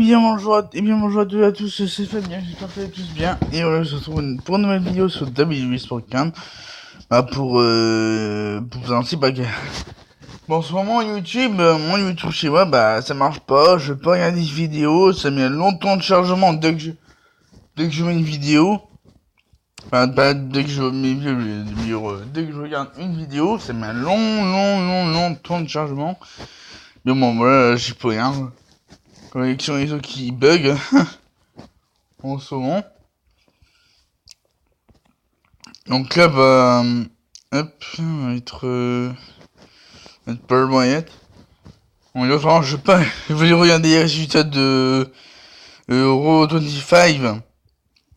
bonjour à tous, c'est Fabien, j'espère que vous allez tous bien. Et voilà, je se retrouve pour une nouvelle vidéo sur WWE Sportcam. Pour faire un petit bagarre. Bon, en ce moment, YouTube, mon YouTube chez moi, ça marche pas, je peux pas regarder des vidéos, ça met longtemps de chargement dès que je mets une vidéo. Dès que je mets dès que je regarde une vidéo, ça met un long temps de chargement. Mais bon, voilà, j'y peux rien. Connexion réseau qui bug en ce moment. Donc là, hop, on va être Pearl Wyatt. Bon, là, je sais pas, je voulais regarder les résultats de Euro 25.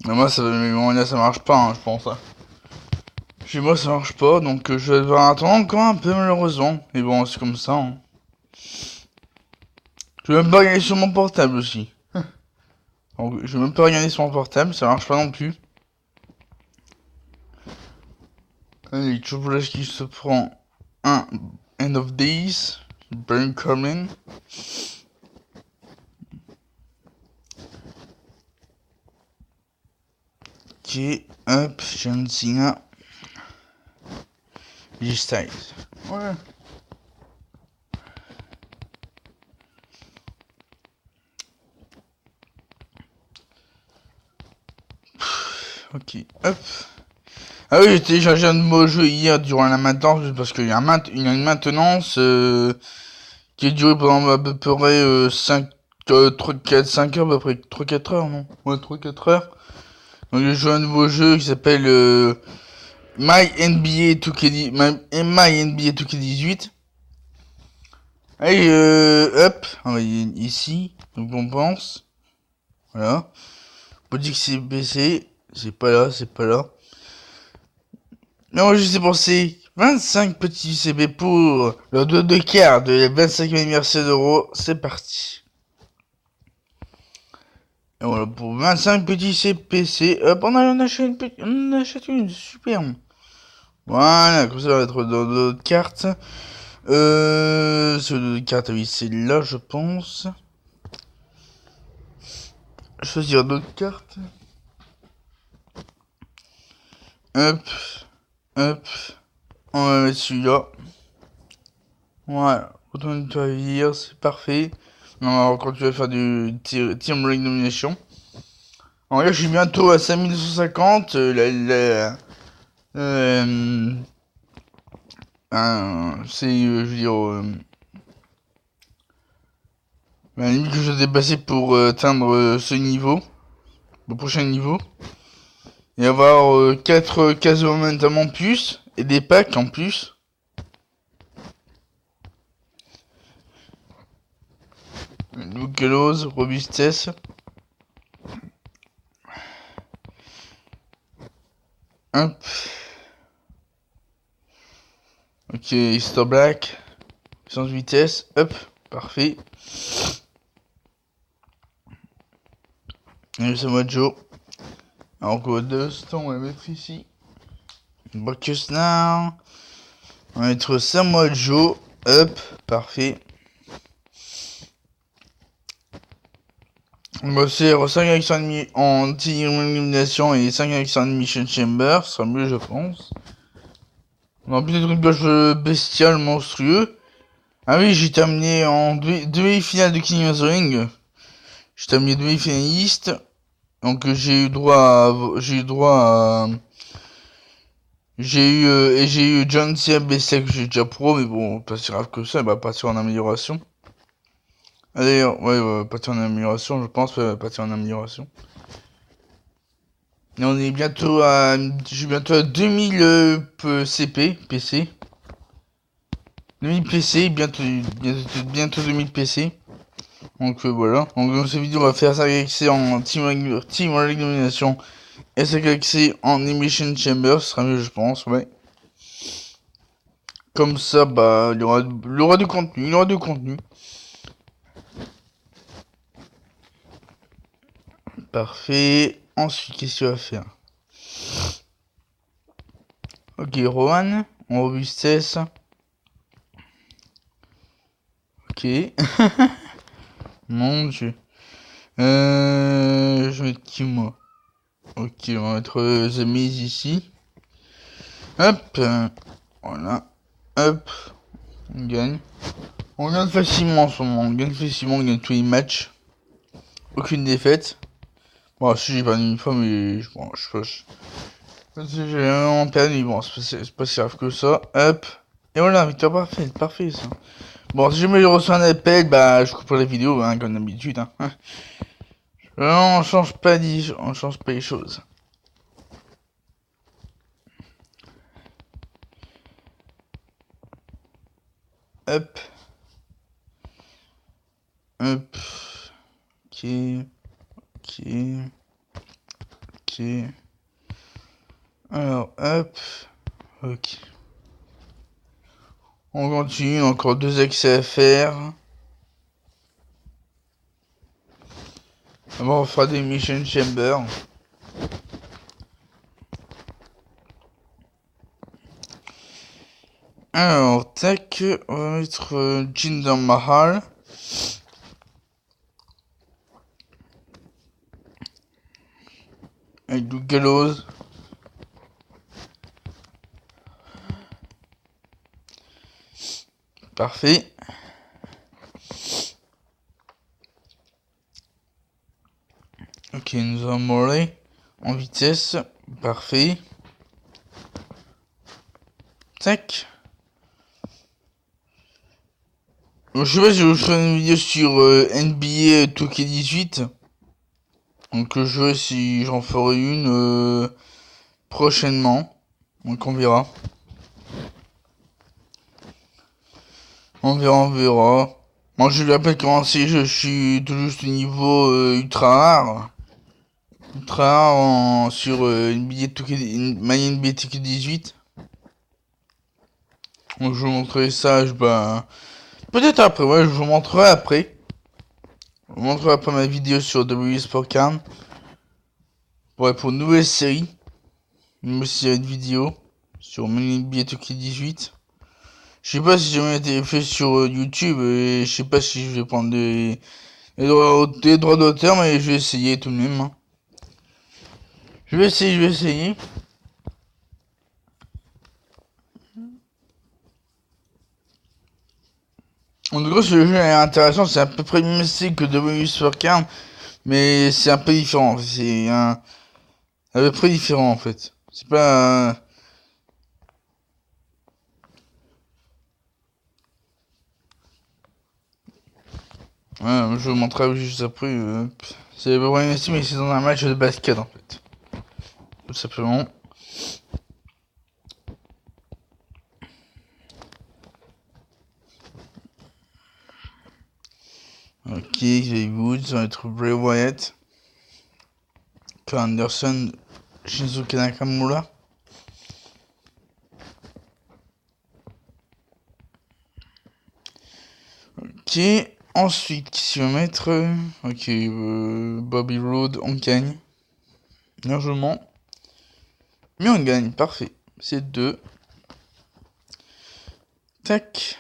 Mais moi, là, ça marche pas, hein, je pense. Hein. Chez moi, ça marche pas, donc je vais devoir attendre encore un peu, malheureusement. Mais bon, c'est comme ça. Hein. Je vais même pas regarder sur mon portable aussi. Donc, je vais même pas regarder sur mon portable, ça marche pas non plus. Allez, Triple H qui se prend un End of Days. Burn Corbin. Ok, hop, John Cena. G-Styles. Ouais. Ok, hop. Ah oui, j'ai téléchargé un nouveau jeu hier durant la maintenance, parce qu'il y a une maintenance qui a duré pendant à peu près 5 5 heures, à peu près 3-4 heures, non? Ouais, 3-4 heures. Donc j'ai joué à un nouveau jeu qui s'appelle My NBA 2K18. Allez, hop, on va y ici, donc on pense. Voilà. On dit que c'est PC, c'est pas là. Non, je sais penser 25 petits CB pour le 2 quarts de la 25e anniversaire d'Euro, c'est parti. Et voilà, pour 25 petits CPC, hop, on achète une, super. Voilà, comme ça, ça va être dans d'autres cartes. Sur d'autres cartes, oui, c'est là, je pense. Choisir d'autres cartes. Hop, hop, on va mettre celui-là. Voilà, retourne toi hier, c'est parfait. Non, quand tu vas faire du Team Ring Domination. Alors là, je suis bientôt à 5250. Je veux dire, la limite que je dois dépasser pour atteindre ce niveau, le prochain niveau. Et avoir 4 cases de momentum en plus, et des packs en plus. Nucleose, robustesse. Hop. Ok, Star Black. Puissance vitesse. Hop. Parfait. Et c'est moi Joe. Alors quoi de on va mettre ici. Bacchus now. On va mettre Samoa Joe. Hop. Parfait. On va faire 5 actions ennemies en élimination et 5 actions en Mission Chamber. Ce sera mieux, je pense. On aura peut-être une pioche bestiale monstrueux. Ah oui, j'ai terminé en demi-finale de King of the Ring. J'ai terminé demi-finaliste. Donc j'ai eu droit à... J'ai eu John Cena Bestia que j'ai déjà pro, mais bon, pas si grave que ça, il va partir en amélioration. Ah, d'ailleurs, ouais, partir en amélioration, je pense, partir en amélioration. Et on est bientôt à... Je suis bientôt à 2000 CP, PC. 2000 PC, bientôt 2000 PC. Donc voilà. Donc dans cette vidéo, on va faire 5 accès en Team Elimination et 5 accès en Emission Chamber. Ce sera mieux, je pense, ouais. Comme ça, il y aura du contenu. Il y aura du contenu. Parfait. Ensuite, qu'est-ce qu'il va faire? Ok, Rohan. En robustesse. Ok. Mon dieu. Je vais mettre qui, moi? Ok, on va mettre The Miz ici. Hop, voilà. Hop, on gagne. On gagne facilement en ce moment. On gagne facilement, on gagne tous les matchs. Aucune défaite. Bon, si j'ai perdu une fois, mais bon, je sais pas. J'ai vraiment perdu, bon, c'est pas si grave que ça. Hop. Et voilà, victoire parfaite, parfait ça. Bon, si jamais je reçois un appel, bah, je couperai la vidéo, hein, comme d'habitude. Hein. On change pas les choses. Hop. Hop. Ok. Ok. Ok. Alors, hop. Ok. On continue, encore 2 accès à faire. Bon, on fera des mission chamber. Alors, tac, on va mettre Jinder Mahal. Avec du Gallows. Parfait. Ok, nous avons Morley en vitesse. Parfait. Tac. Je sais pas si je ferai une vidéo sur NBA 2K18. Donc je verrai si j'en ferai une prochainement. Donc on verra. On verra, on verra. Moi je lui rappelle comment c'est, je suis tout juste au niveau ultra rare. Ultra rare sur NBA 2K, My NBA 2K18. Donc je vous montrerai ça, bah... Peut-être après, ouais, je vous montrerai après. Je vous montrerai après ma vidéo sur WWE Sport Card. Pour une nouvelle série. Une nouvelle série de vidéos. Sur My NBA 2K18. Je sais pas si j'ai jamais été fait sur YouTube et je sais pas si je vais prendre des droits d'auteur, mais je vais essayer tout de même. Hein. Je vais essayer. En tout cas, ce jeu est intéressant, c'est à peu près le même style que WWE Soccer, mais c'est un peu différent. C'est à peu près différent en fait. C'est pas. Ouais, je vous montrerai juste après. C'est à peu près le même style, mais c'est dans un match de basket en fait. Tout simplement. Ok, Jay Woods, on va être Bray Wyatt. Carl Anderson, Shinsuke Nakamura. Ok, ensuite, qui va mettre ok, Bobby Roode, on gagne. Largement. Mais on gagne, parfait. C'est 2. Tac.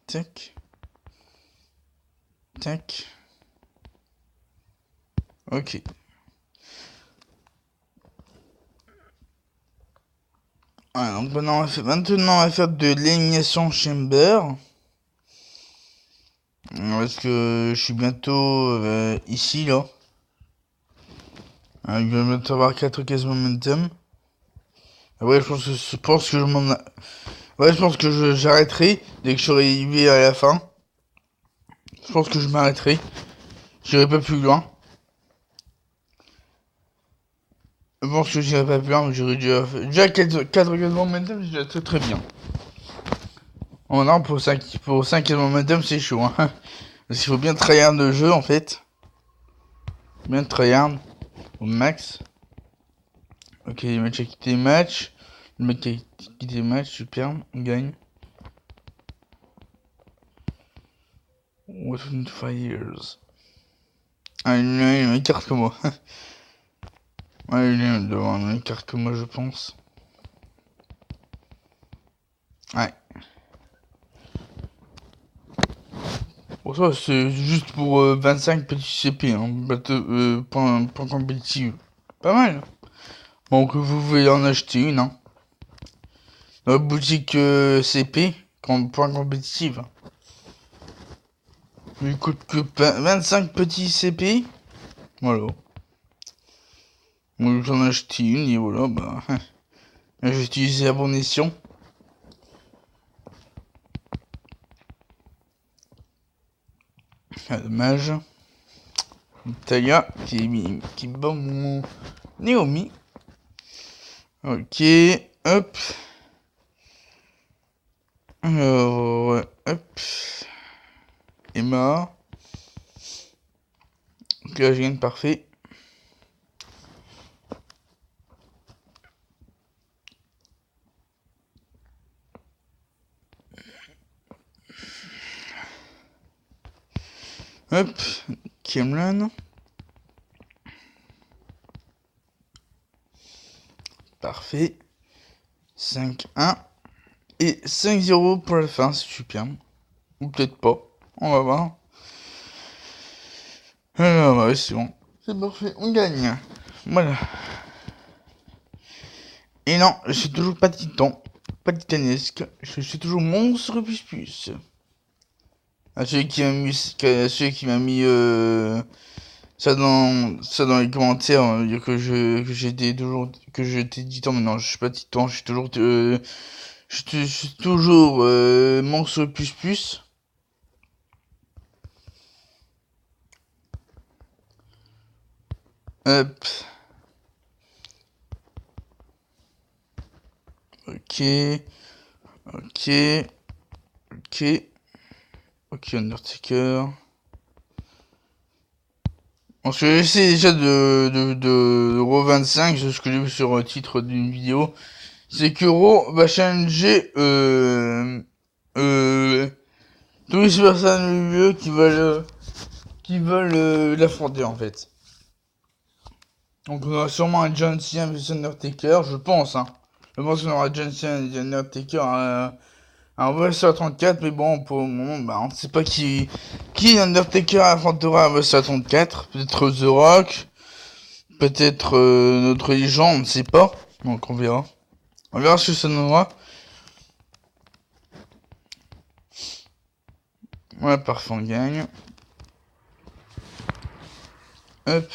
Tac. Tac. Ok. Voilà, donc maintenant on va faire de l'élimination chamber. Parce que je suis bientôt ici là. Je vais bientôt avoir 4 cases momentum. Ouais, je pense que je m'en... Ouais, je pense que j'arrêterai dès que je serai arrivé à la fin. Je pense que je m'arrêterai. J'irai pas plus loin. Je pense que j'irai pas plus loin, mais j'aurais déjà 4 cases momentum, c'est déjà très bien. Oh non, pour 5 momentum, c'est chaud. Hein. Parce qu'il faut bien tryhard le jeu, en fait. Bien tryhard. Au max. Ok, le mec a quitté le match. Le mec a quitté le match, super. On gagne. Within Fires. Ah, il a une carte que moi. Ouais, il a une carte que moi, je pense. Ouais. Bon, ça, c'est juste pour 25 petits CP, hein, point compétitif. Pas mal. Donc, vous pouvez en acheter une, hein. Dans la boutique CP, point compétitif. Il coûte que 25 petits CP. Voilà. Moi, j'en ai acheté une, et voilà, bah. J'ai utilisé la bonne escient. Ah, dommage. Talia qui bat mon Naomi. Ok, hop. Alors, ouais, hop. Emma. Donc là, je gagne parfait. Hop, Cameron. Parfait. 5-1. Et 5-0 pour la fin, c'est super. Ou peut-être pas. On va voir. Alors, ouais, c'est bon. C'est parfait, on gagne. Voilà. Et non, je suis toujours pas titan. Pas titanesque. Je suis toujours monstre plus. À celui qui m'a mis ça dans les commentaires, on va dire que j'étais toujours que j'étais titan, mais non, je suis pas titan, je suis toujours monstre plus. Hop. Ok. Ok, Undertaker. Parce que j'essaie déjà de Raw 25, c'est ce que j'ai vu sur le titre d'une vidéo. C'est que Raw va changer tous les personnes WWE qui veulent l'affronter en fait. Donc on aura sûrement un John Cena vs Undertaker, je pense, hein. Je pense qu'on aura John Cena et Undertaker à WrestleMania 34, mais bon, pour le moment, bah, on ne sait pas qui Undertaker affrontera à WrestleMania 34. Peut-être The Rock, peut-être notre légende, on ne sait pas. Donc on verra. On verra ce que ça donnera. Ouais, parfait, on gagne. Hop.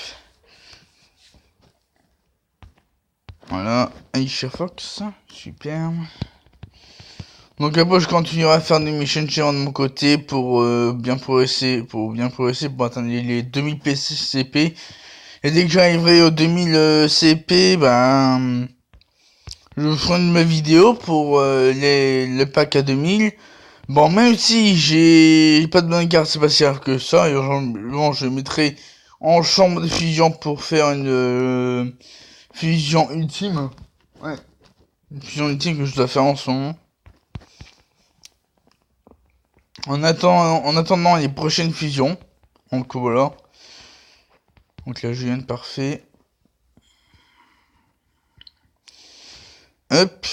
Voilà, Aisha Fox, super. Donc après je continuerai à faire des missions challenge de mon côté pour bien progresser, pour atteindre les 2000 CP. Et dès que j'arriverai aux 2000 CP, ben je ferai une vidéo pour le pack à 2000. Bon, même si j'ai pas de bonne carte, c'est pas si grave que ça. Et bon, je mettrai en chambre de fusion pour faire une fusion ultime. Ouais, une fusion ultime que je dois faire en ce moment. En attendant les prochaines fusions. Donc voilà. Donc là, je viens de parfait. Hop.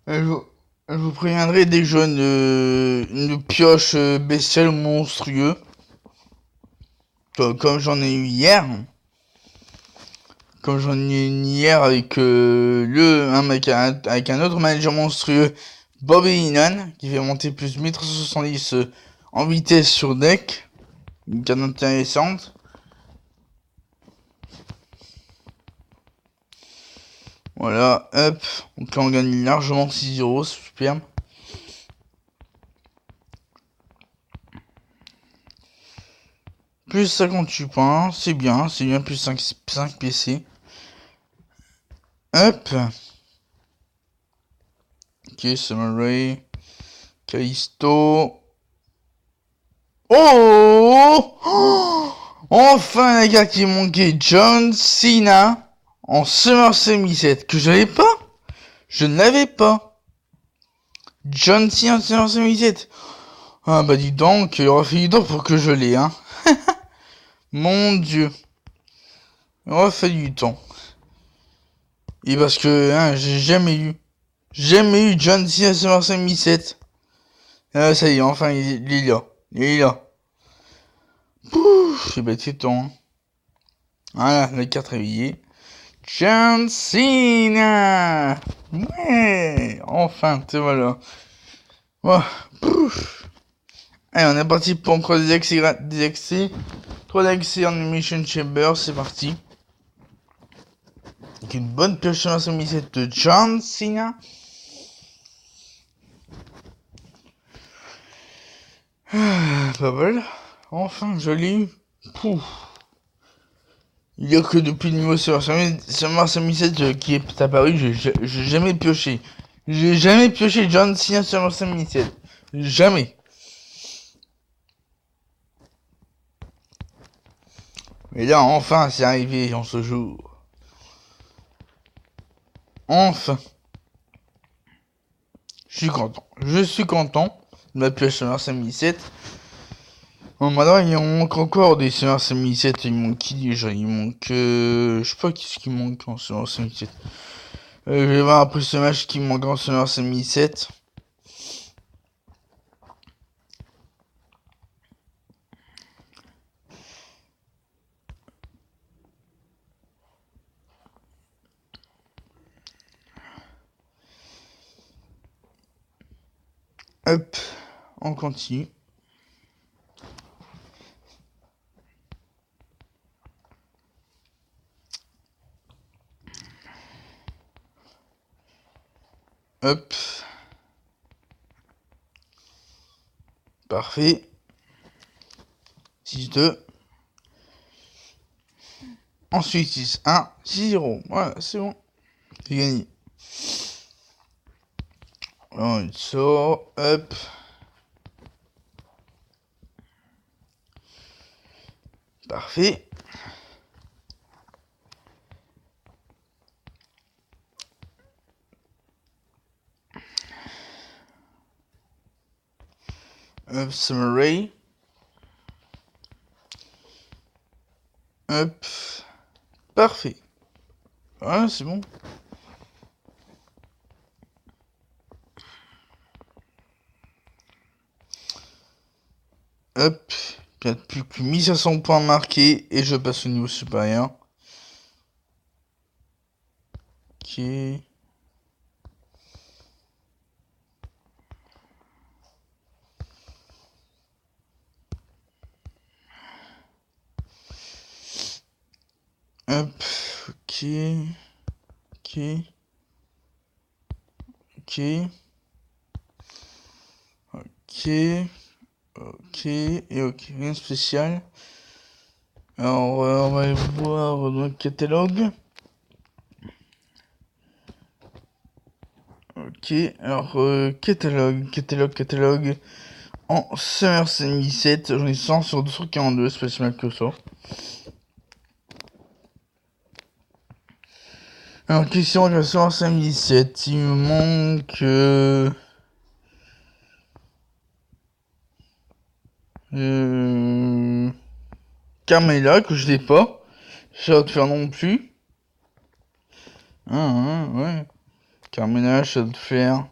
Je vous préviendrai dès que j'aurai une pioche bestiale monstrueux. Comme j'en ai eu hier. Comme j'en ai eu une hier avec avec un autre manager monstrueux, Bobby Heenan, qui fait monter plus 1370 en vitesse sur deck. Une carte intéressante. Voilà, hop. Donc là on gagne largement 6-0, c'est superbe. Plus 58 points, c'est bien, plus 5 PC. Hop. Ok, Summer Rae. Kalisto. Oh, enfin les gars qui manquaient John Cena en SummerSlam 17 que j'avais pas. Je ne l'avais pas. John Cena en SummerSlam 17. Ah bah dis donc, il aura fallu du temps pour que je l'ai, hein. Mon dieu. Il aura fallu du temps. Et parce que hein, j'ai jamais eu John Cena SummerSlam 17. Ah, ça y est, enfin, il est là. Il est là. Pouf, j'ai battu le temps. Voilà, les 4 réveillés. John Cena! Ouais! Enfin, te voilà. Oh, pouf! Allez, on est parti pour encore des accès, des accès. 3 accès en Elimination Chamber, c'est parti. Avec une bonne pioche sur la semi-set de John Cena. Pas mal. Enfin, je l'ai eu. Pouf. Il y a que depuis le niveau sur Summer 7 qui est apparu, j'ai jamais pioché. J'ai jamais pioché John Cena sur Summer 7. Jamais. Mais là, enfin, c'est arrivé en ce jour. Enfin. Je suis content. Je suis content de ma pioche Summer 7. Bon, maintenant, il manque encore des Summer 7. Il manque qui déjà? Il manque... je sais pas qu'est-ce qui manque en Summer 7. Je vais voir après ce match qui manque en Summer 7. Hop, on continue. Hop. Parfait. 6-2. Ensuite 6-1. 6-0. Voilà, c'est bon. J'ai gagné. On sort. Hop. Parfait. Hop, Summary. Hop. Parfait. Voilà, c'est bon. Hop. Il n'y a plus que 1500 points marqués et je passe au niveau supérieur. Ok. Hop. Ok. Ok. Ok. Ok. Ok. Et ok. Rien de spécial. Alors, on va aller voir dans le catalogue. Ok, alors catalogue. En Summer 2017, j'en ai 100 sur 242, c'est pas si mal que ça. Alors, question de la Summer 2017, il me manque... Carmela, que je l'ai pas. Ça va te faire non plus. Ouais. Carmela, ça va te faire...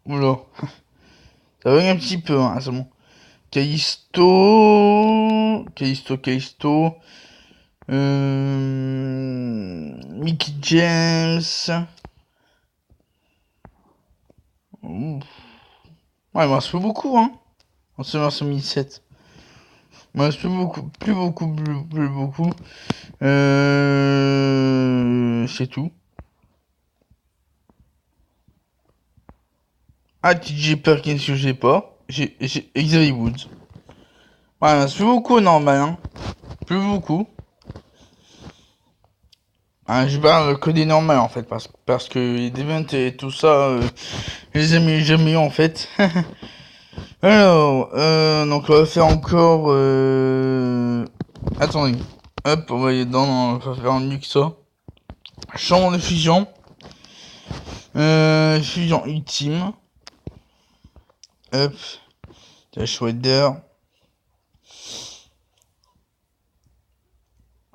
Oula. Ça va un petit peu, hein, c'est bon. Callisto... Mickey James... Ouh. Ouais, il m'en reste plus beaucoup, hein. En seulement 2007. Il m'en reste plus beaucoup. Plus beaucoup. C'est tout. Ah, TJ Perkins que j'ai pas. J'ai Xavier Woods. Ouais, il m'en reste plus beaucoup, normal, hein. Plus beaucoup. Ah, je parle que des normales, en fait. Parce que les events et tout ça, je les ai jamais eu, en fait. Alors, donc on va faire encore... Attendez. Hop, on va aller dedans, on va faire mieux que ça. Chambre de fusion. Fusion ultime. Hop. Dash Rider.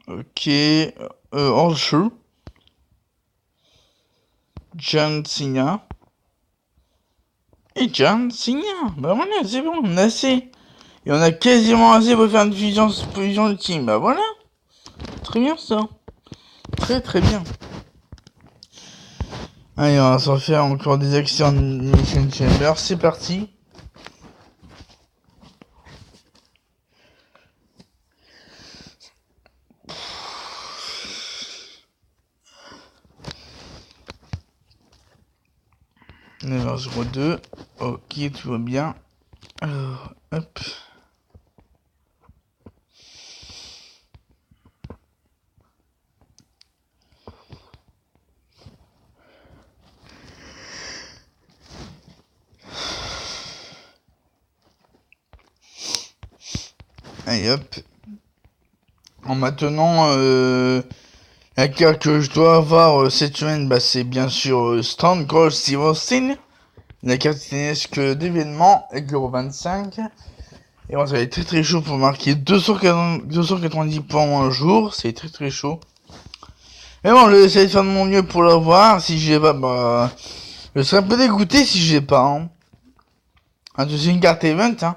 Ok. Hors-jeu. John Cena. Et John Cena. Bah voilà, c'est bon, on a assez. Et on a quasiment assez pour faire une fusion de team. Bah voilà. Très bien ça. Très très bien. Allez, on va s'en faire encore des actions de Mission Chamber. C'est parti. Never 02. Ok, tout va bien. Alors, hop. Allez, hop. En maintenant, la carte que je dois avoir cette semaine, bah, c'est bien sûr Stone Cold Steve Austin. La carte titanesque d'événement avec l'Euro 25. Et bon, ça va être très très chaud pour marquer 290 points en un jour. C'est très très chaud. Mais bon, je vais essayer de faire de mon mieux pour l'avoir. Si j'ai pas, bah, je serais un peu dégoûté si j'ai pas. Hein. C'est une carte event. Hein.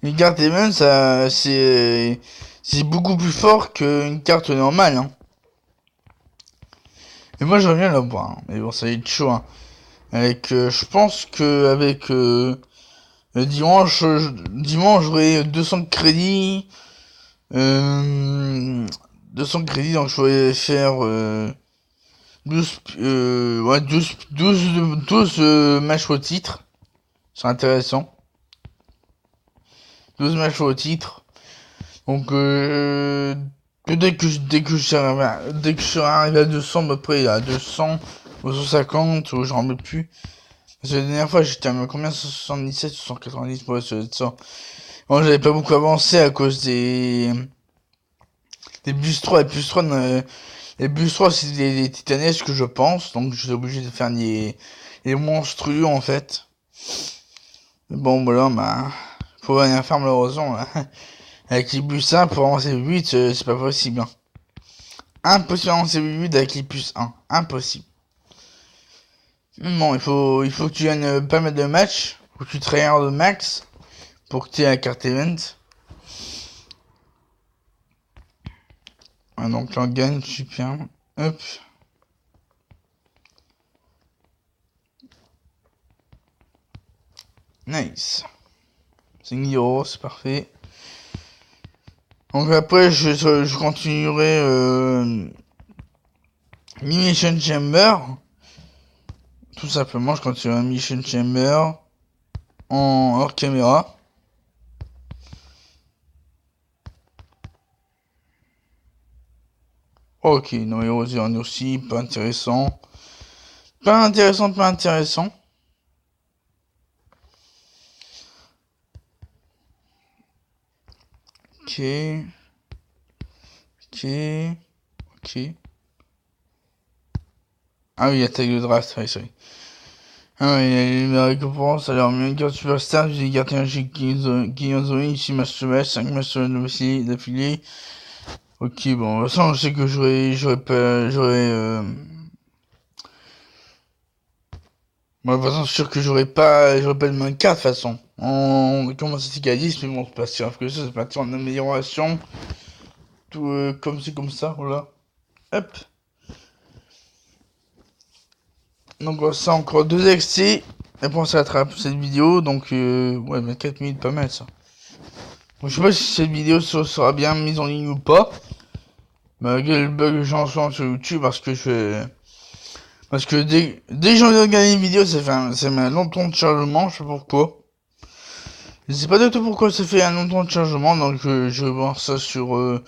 Une carte event, ça, c'est beaucoup plus fort qu'une carte normale. Hein. Et moi, j'aimerais bien l'avoir. Hein. Mais bon, ça va être chaud. Hein. Avec, je pense que avec dimanche, j'aurai 200 de crédits. 200 de crédits, donc je pourrais faire 12, ouais, 12 matchs au titre. C'est intéressant. 12 matchs au titre. Donc, dès que je serai arrivé à 200, à peu près à 200 ou 150, ou j'en remets plus. Parce que la dernière fois, j'étais à combien? 77 ou 190, ouais, ça. Bon, j'avais pas beaucoup avancé à cause des bus 3. Les bus 3, c'est des titanesques, je pense. Donc, je suis obligé de faire les monstrueux, en fait. Mais bon, voilà, bah, faut rien faire, malheureusement. Hein. Avec les bus 1, pour avancer 8, c'est pas possible. Hein. Impossible d'avancer 8 avec les plus 1. Impossible. Bon, il faut que tu gagnes pas mal de matchs. Faut que tu tryhardes max. Pour que tu aies la carte event. Ah, donc là, on gagne, super. Hop. Nice. 5 euros, c'est parfait. Donc après, je continuerai Mission Chamber. Tout simplement, je continuerai Mission Chamber en hors caméra. Ok, non, Erosion aussi, pas intéressant. Pas intéressant, pas intéressant. Ok. Ok. Ok. Ah oui, attaque de draft, oui, sorry. Ah oui, la récompense, alors, une carte superstar, j'ai gardé un jeu Guillaume 6 matchs de match, 5 matchs d'affilée. Ok, bon, de toute façon, je sais que j'aurais pas, moi, de toute façon, c'est sûr que j'aurais pas de main 4, de toute façon. On commence à 10, mais bon, c'est pas si grave que ça, c'est parti en amélioration. Tout, comme c'est comme ça, voilà. Hop. Donc, ça, encore 2 XC. Et pour ça attrape cette vidéo, donc, ouais, 24 minutes, pas mal, ça. Donc, je sais pas si cette vidéo sera bien mise en ligne ou pas. Malgré le bug que j'en sens sur YouTube, parce que dès que j'ai envie de regarder une vidéo, ça met un long temps de chargement, je sais pas pourquoi. Je sais pas du tout pourquoi ça fait un long temps de chargement, donc je vais voir ça sur les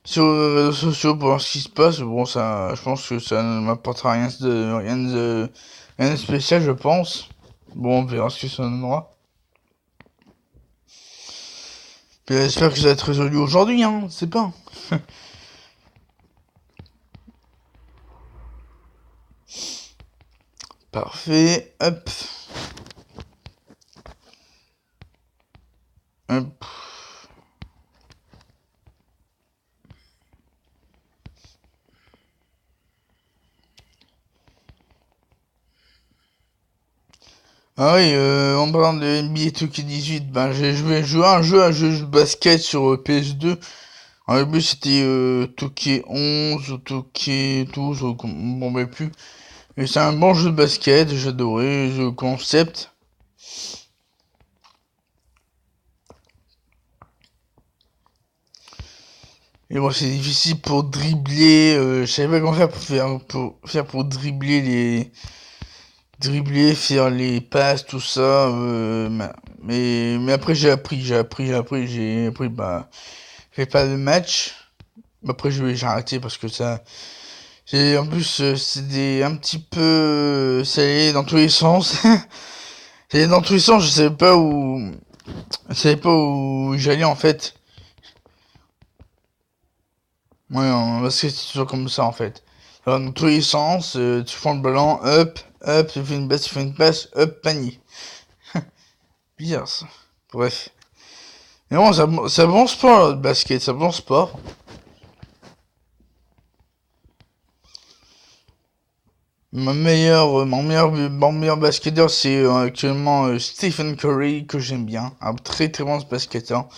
réseaux sociaux pour voir ce qui se passe. Bon, ça, je pense que ça ne m'apportera rien de spécial, je pense. Bon, on verra ce que ça donnera. Puis j'espère que ça va être résolu aujourd'hui, hein, c'est pas. Parfait, hop. Hop. Ah oui, en parlant de NBA 2K18, ben joué à un jeu de basket sur PS2. Alors, le but c'était 2K11 ou 2K12, ou bon mais plus. Et c'est un bon jeu de basket, j'adorais, jeu concept. Et bon, c'est difficile pour dribbler, je savais pas comment faire pour faire les passes, tout ça. Mais après j'ai appris, bah, j'ai pas de match. Après j'ai arrêté parce que ça, en plus un petit peu, ça allait dans tous les sens. Ça allait dans tous les sens, je savais pas où j'allais en fait. Ouais, parce que c'est toujours comme ça en fait. Alors, dans tous les sens, tu prends le ballon, hop, tu fais une passe, hop, panier. Bizarre ça. Bref. Mais bon, c'est un bon sport, le basket, c'est un bon sport. Mon meilleur basketteur, c'est actuellement Stephen Curry, que j'aime bien. Un très très bon basketteur.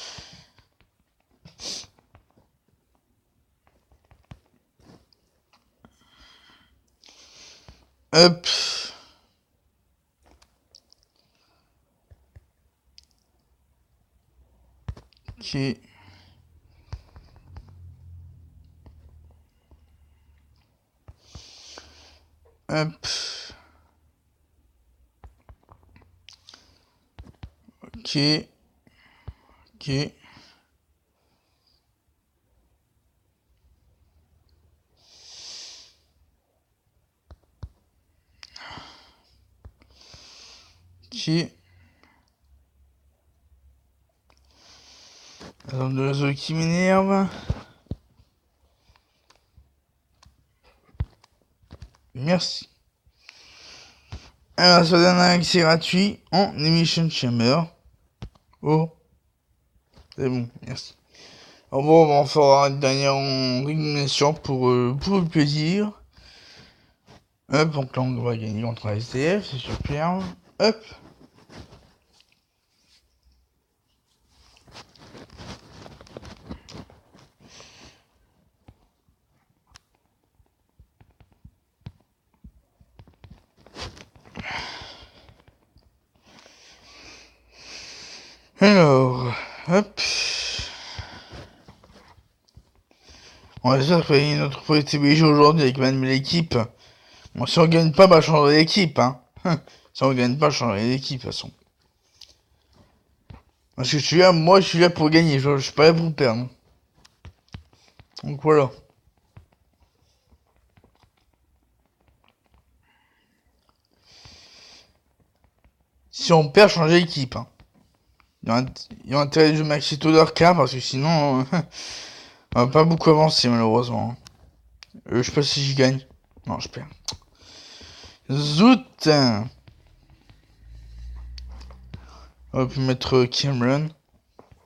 Hop. Ok. Hop. Ok. Ok. Ok. Attends, de réseau qui m'énerve. Merci. Alors, ça donne un accès gratuit en Emission Chamber. Oh, c'est bon, merci. Alors bon, on fera une dernière réunion pour le plaisir. Hop, donc là on va gagner contre la SDF, c'est super. Hop. Alors, hop. On va faire faire notre premier TBG aujourd'hui avec ma nouvelle équipe. Bon, si on gagne pas, bah changer d'équipe, hein. Si on gagne pas, changer d'équipe, de toute façon. Parce que je suis là pour gagner, je suis pas là pour perdre. Donc voilà. Si on perd, changer d'équipe, hein. Il y a intérêt de jouer Maxi Todorka parce que sinon, on va pas beaucoup avancer malheureusement. Je sais pas si je gagne. Non, je perds. Zout. On va pu mettre Cameron.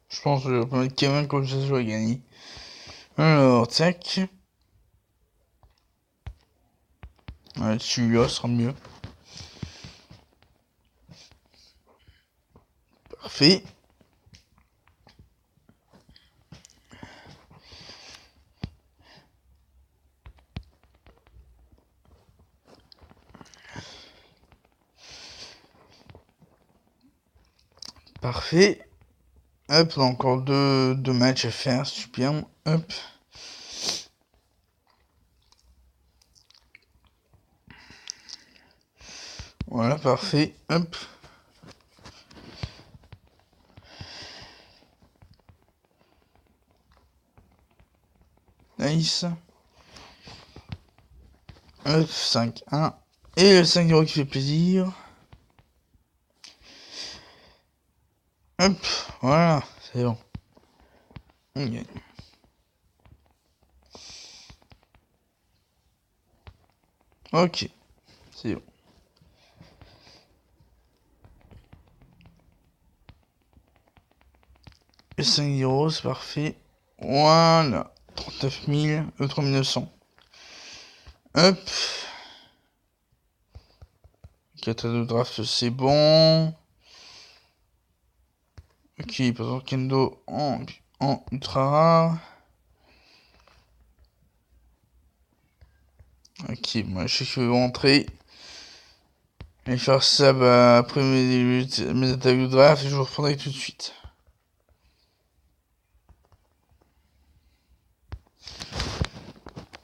Je pense que je vais mettre Cameron comme ça, je vais gagner. Alors, tac. Ouais, celui-là sera mieux. Parfait. Parfait. Hop, encore deux matchs à faire, super. Hop. Voilà, parfait. Hop. Nice. Hop, 5-1. Et le 5-0 qui fait plaisir. Hop, voilà, c'est bon. On gagne. Ok, c'est bon. Et 5-0, c'est parfait. Voilà. 39 000, 3900. Hop. Catalogue draft, c'est bon. Ok, par exemple, Kendo en ultra rare. Ok, moi je sais que je vais rentrer. Et faire ça après mes attaques de draft et je vous reprendrai tout de suite.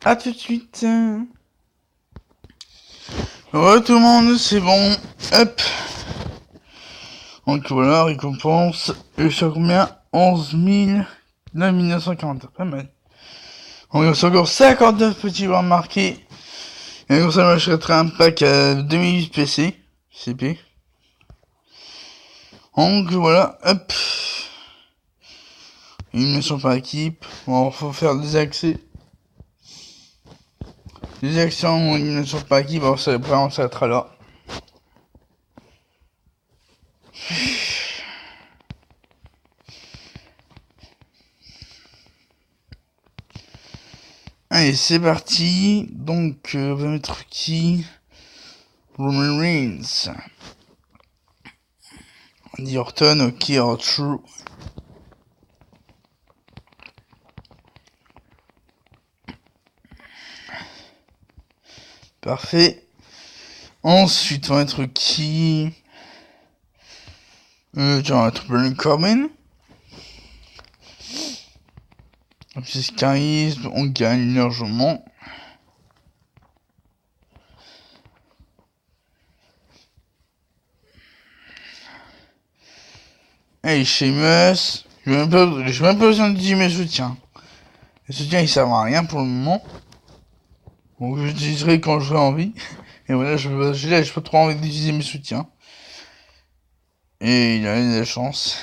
A tout de suite. Ouais tout le monde, c'est bon. Hop. Donc voilà, récompense. Et je suis combien 11 940. Pas mal. On reste encore 59 petits bars marqués. Et comme ça, je m'achèterai un pack à 2008 PC. CP. Donc voilà, hop. Une mission par équipe. Bon, faut faire des accès. Des actions, une mission par équipe. Bon, ça va s'arrêtera là. Allez, c'est parti. Donc, on va mettre qui Roman Reigns. Andy Orton, ok, true. Parfait. Ensuite, on va mettre qui on va mettre Baron Corbin. Plus charisme, on gagne largement. Hey, Sheamus. J'ai même pas besoin de dire mes soutiens. Les soutiens, ils servent à rien pour le moment. Donc, je l'utiliserai quand j'aurai envie. Et voilà, j'ai pas trop envie d'utiliser mes soutiens. Et il a eu de la chance.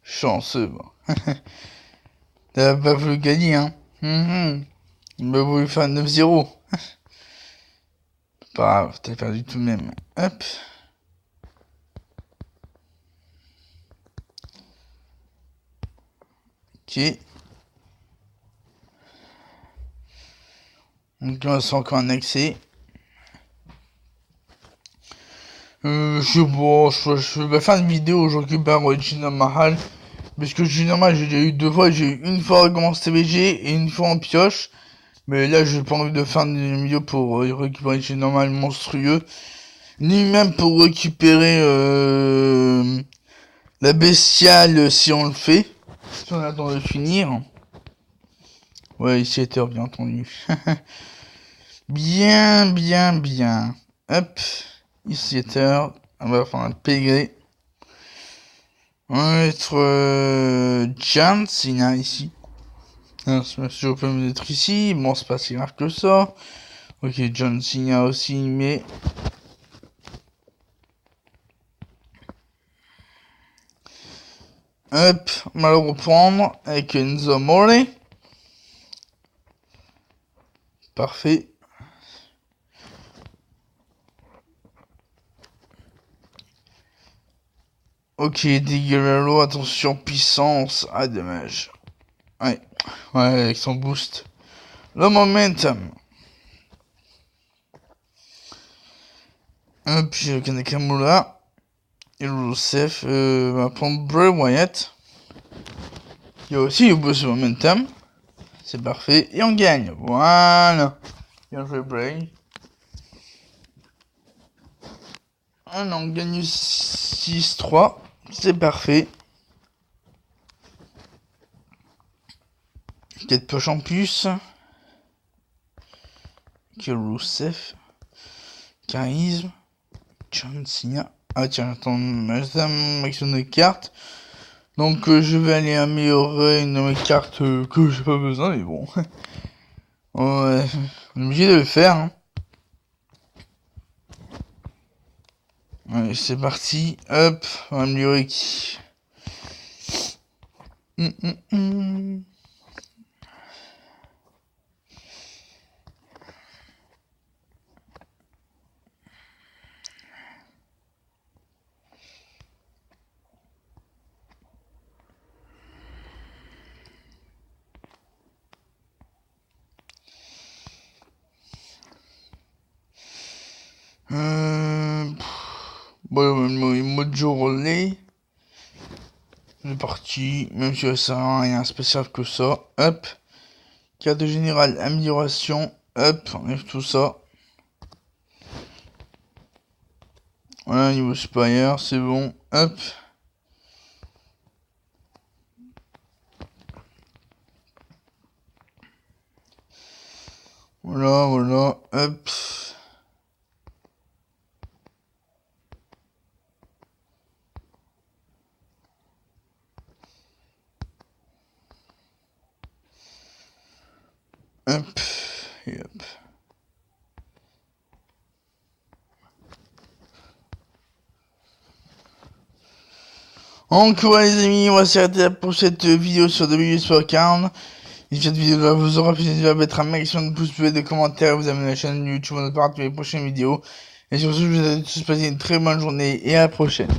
Chanceux, bon. T'as pas voulu gagner, hein. Il m'a voulu faire 9-0. Pas grave, t'as perdu tout de même. Hop. Ok. Donc là, c'est encore un accès. Je vais faire une vidéo aujourd'hui par Jinder Mahal. Parce que Jinder Mahal, j'ai déjà eu 2 fois. J'ai eu une fois comment TVG et une fois en pioche. Mais là, j'ai pas envie de faire une vidéo pour récupérer Jinder Mahal monstrueux. Ni même pour récupérer la bestiale si on le fait. Si on attend de finir. Ouais, ici était bien entendu. Bien. Hop. Ici était. On va faire un pégré. On va mettre John Cena ici. Alors, je peux me mettre ici. Bon, c'est pas si grave que ça. Ok, John Cena aussi, mais. Hop, on va le reprendre avec Enzo Amore. Parfait. Ok, Di Guerrero, attention, puissance. Ah, dommage. Ouais, avec son boost. Le momentum. Hop, j'ai le Nakamura. Et Rusev va prendre Bray Wyatt. Il y a aussi le boost momentum. C'est parfait. Et on gagne. Voilà. Bien joué, Bray. On gagne 6-3. C'est parfait. 4 poches en plus. Que Rusev. Charisme. John Cena. Ah tiens, attends, maximum de cartes. Donc je vais aller améliorer une de mes cartes que j'ai pas besoin, mais bon. Ouais, on est obligé de le faire. Hein. Allez, c'est parti. Hop, on va améliorer qui Bon, Mojo Relay. C'est parti, même si ça sert à rien spécial que ça. Hop. Carte générale, amélioration. Hop, on enlève tout ça. Voilà, niveau supérieur, c'est bon. Hop. Voilà, voilà. Hop. Hop. Et hop. Donc ouais les amis, on va s'arrêter là pour cette vidéo sur WSportCard. Et si cette vidéo vous aura plu, n'hésitez pas à mettre un maximum de pouces bleus, de commentaires, vous amener à la chaîne YouTube, on se parle pour les prochaines vidéos. Et sur ce, je vous souhaite de tous passer une très bonne journée et à la prochaine.